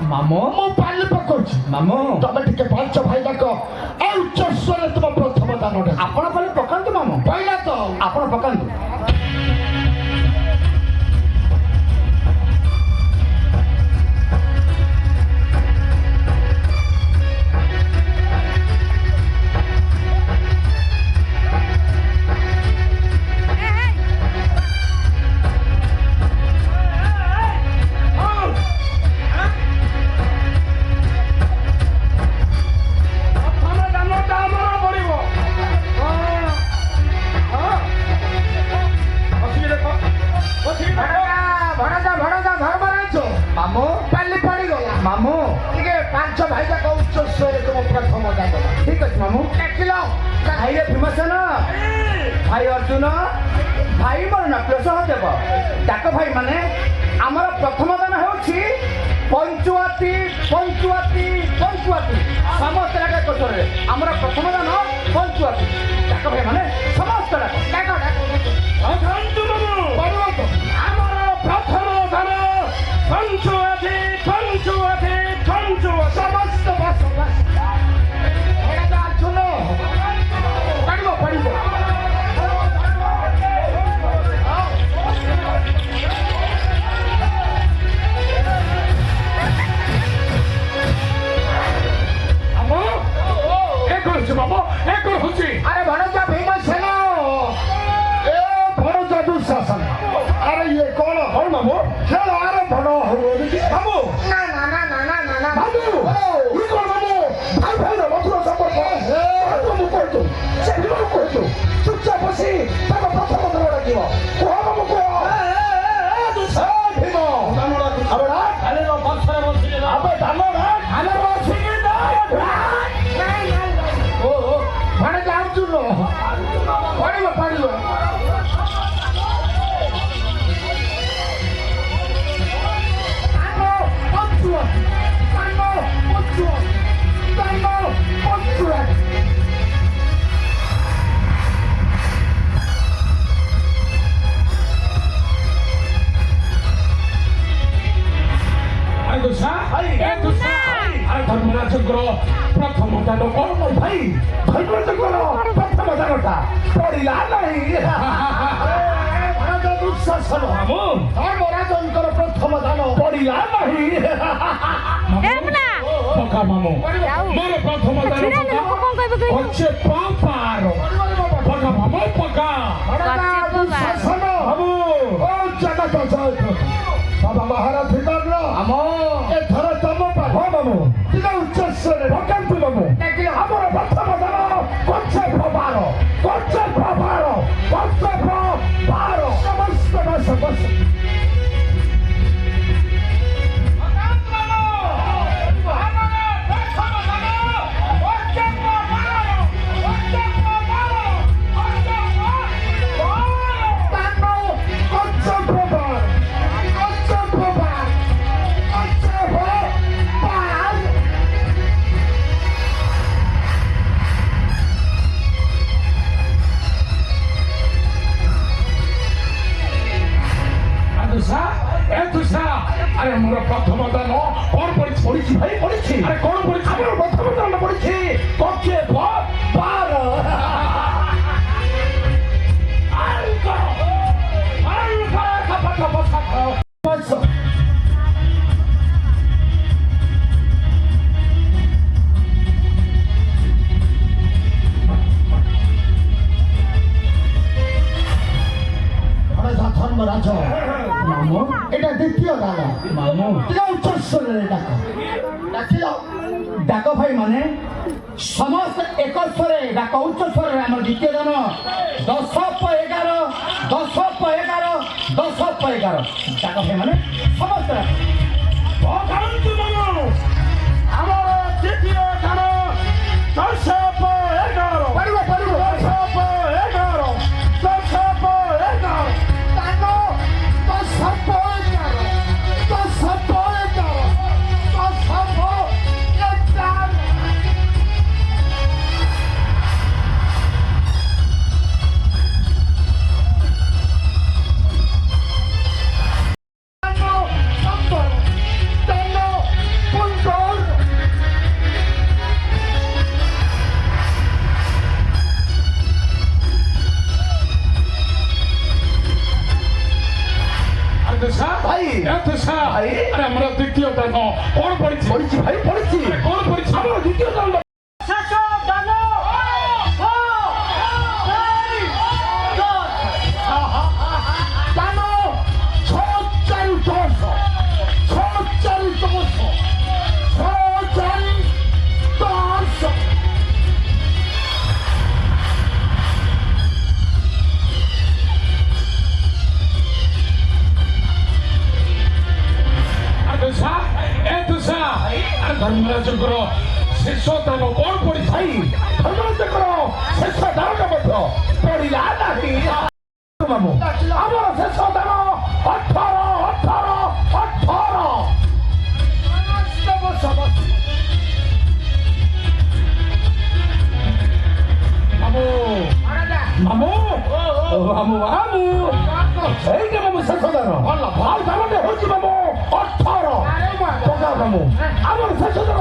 মামু ମୁଁ ପାଲି ପକଉଛି ମାମୁ ତମେ ଟିକେ ପାଞ୍ଚ ଭାଇ ଯାକ ଆଉ ଉଚ୍ଚସ୍ୱରରେ ତୁମ ପ୍ରଥମ ଦାନଟା ଆପଣ ପାଲି ପକାନ୍ତୁ ମାମୁ କହିଲା ତ ଆପଣ ପକାନ୍ତୁ ମାମୁ ପାଲି ପଡ଼ିଗଲା ମାମୁ ଟିକେ ପାଞ୍ଚ ଭାଇ ଯାକ ଉଚ୍ଚସ୍ୱରରେ ତୁମ ପ୍ରଥମ ଦାନ ଠିକ ଅଛି ମାମୁ ଦେଖିଲ ଭାଇରେ ଭୀମସେନ ଭାଇ ଅର୍ଜୁନ ଭାଇ ମୋର ନକ୍ଳ ସହଦେବ ଡାକ ଭାଇ ମାନେ ଆମର ପ୍ରଥମ ଦାନ ହେଉଛି ପଞ୍ଚୁଆତି ପଞ୍ଚୁଆତି ପଞ୍ଚୁଆତି ସମସ୍ତ ଡାକ କୋଷରେ ଆମର ପ୍ରଥମ ଦାନ ପଞ୍ଚୁଆତି ଡାକ ଭାଇ ମାନେ ସମସ୍ତ ଡାକ ଆମର ପ୍ରଥମ ଦାନ ପଞ୍ଚୁଆତି ପଞ୍ଚୁଆତି ପଞ୍ଚୁଆତି ସମସ୍ତ ବାସ ଅର୍ଜୁନ ପଡ଼ିବ ପଡ଼ିବ ବାବା ଏ କଣ ହଉଛି ଆରେ ଭଣଜା ଭୀମସେନ ଏ ଭଣଜା ଦୁଃଶାସନ ଆରେ ଇଏ କଣ ହଉ ମାମୁ ଖେଳ ଆରମ୍ଭ ନ ହଉ ମାମୁ ନା ନା ନା ନା ନା ନା ନା ମାମୁ ଇ କଣ ମାମୁ ଭାଇ ଭାଇର ମଧୁର ସମ୍ପର୍କ ମୁଁ କହୁଛୁ ସେ ଭୀମକୁ କହୁଛୁ ଚୁପଚାପ ବସି ତାଙ୍କ ପ୍ରଥମ ଧର ଡାକିବ କୁହ ମାମୁ କୁହ ଭୀମ ଆବେ ମାନେ ଯାଉଛୁ ପଡ଼ିବ ପଡ଼ିବ ଧର୍ମରାଜଙ୍କର ପ୍ରଥମ ଦାନ କଣ ମୋ ଭାଇ ଧର୍ମରାଜଙ୍କର ପ୍ରଥମ ଦାନଟା ପଡ଼ିଲା ନାହିଁ ଦୁଃଶାସନ ଧର୍ମରାଜଙ୍କର ପ୍ରଥମ ଦାନ ପଡ଼ିଲା ନାହିଁ ପକା ମାମୁ ମୋର ପ୍ରଥମ ଦାନ ହচ্ছে ପାପାର ପକା ମାମୁ ପକା ଦୁଃଶାସନ ମାମୁ ଓ ଜଗତ ଜୟ ବାବା ମହାରଥୀ କର୍ଣ୍ଣ ଆମ ଏଥର ତମ ପାଖ ମାମୁ ଟିକେ ଉଚ୍ଚସ୍ୱରରେ ପକାନ୍ତୁ ମାମୁ ଆମର ପ୍ରଥମ ଦାନ କଞ୍ଚା ପ୍ରଭାର ସମସ୍ତ ବାସ ବସ আরে আমার প্রথম দান কଣ পড়িছি ভাই পড়িছি আরে কোন পড়িছি আমার প্রথম দান পড়িছি কচ্ছে বার ধর্মরাজ মামু এটা দ্বিতীয় দান মামু ଟିକେ ଉଚ୍ଚସ୍ୱରରେ ଡାକିଲ ডাক ভাই মানে সমস্ত এক স্বরে ডাক উচ্চ স্বরে আমার দ্বিতীয় দান 10/11 10/11 10/11 ডাক ভাই মানে সমস্ত আমার দ্বিতীয় দান 10/11 পড়িব 10/11 10/11 10/11 দ্বিতীয় দান কোন পড়েছি পড়েছি ভাই পড়েছি কোন পড়েছি আমার দ্বিতীয় দণ্ড শেষ দান দান 6,4,10 6,4,10 6,4,10 ଧର୍ମରାଜଙ୍କର ଶେଷ ଦାନ କଣ ପଡିଛି ଭାଇ ଧର୍ମରାଜଙ୍କର ଶେଷ ଦାନ ମଧ୍ୟ ପଡିଲା ନାହିଁ ମାମୁଁ ଆମର ଶେଷ ଦାନ 18 ମାମୁଁ ମାମୁଁ ମାମୁଁ এইটা মামুଁ ଶେଷ ଦାନ ଆଉ ଦାନଟେ ହଉଛି ମାମୁଁ 18 ଟଙ୍କା ମାମୁଁ ଆମର ଶେଷ ଦାନ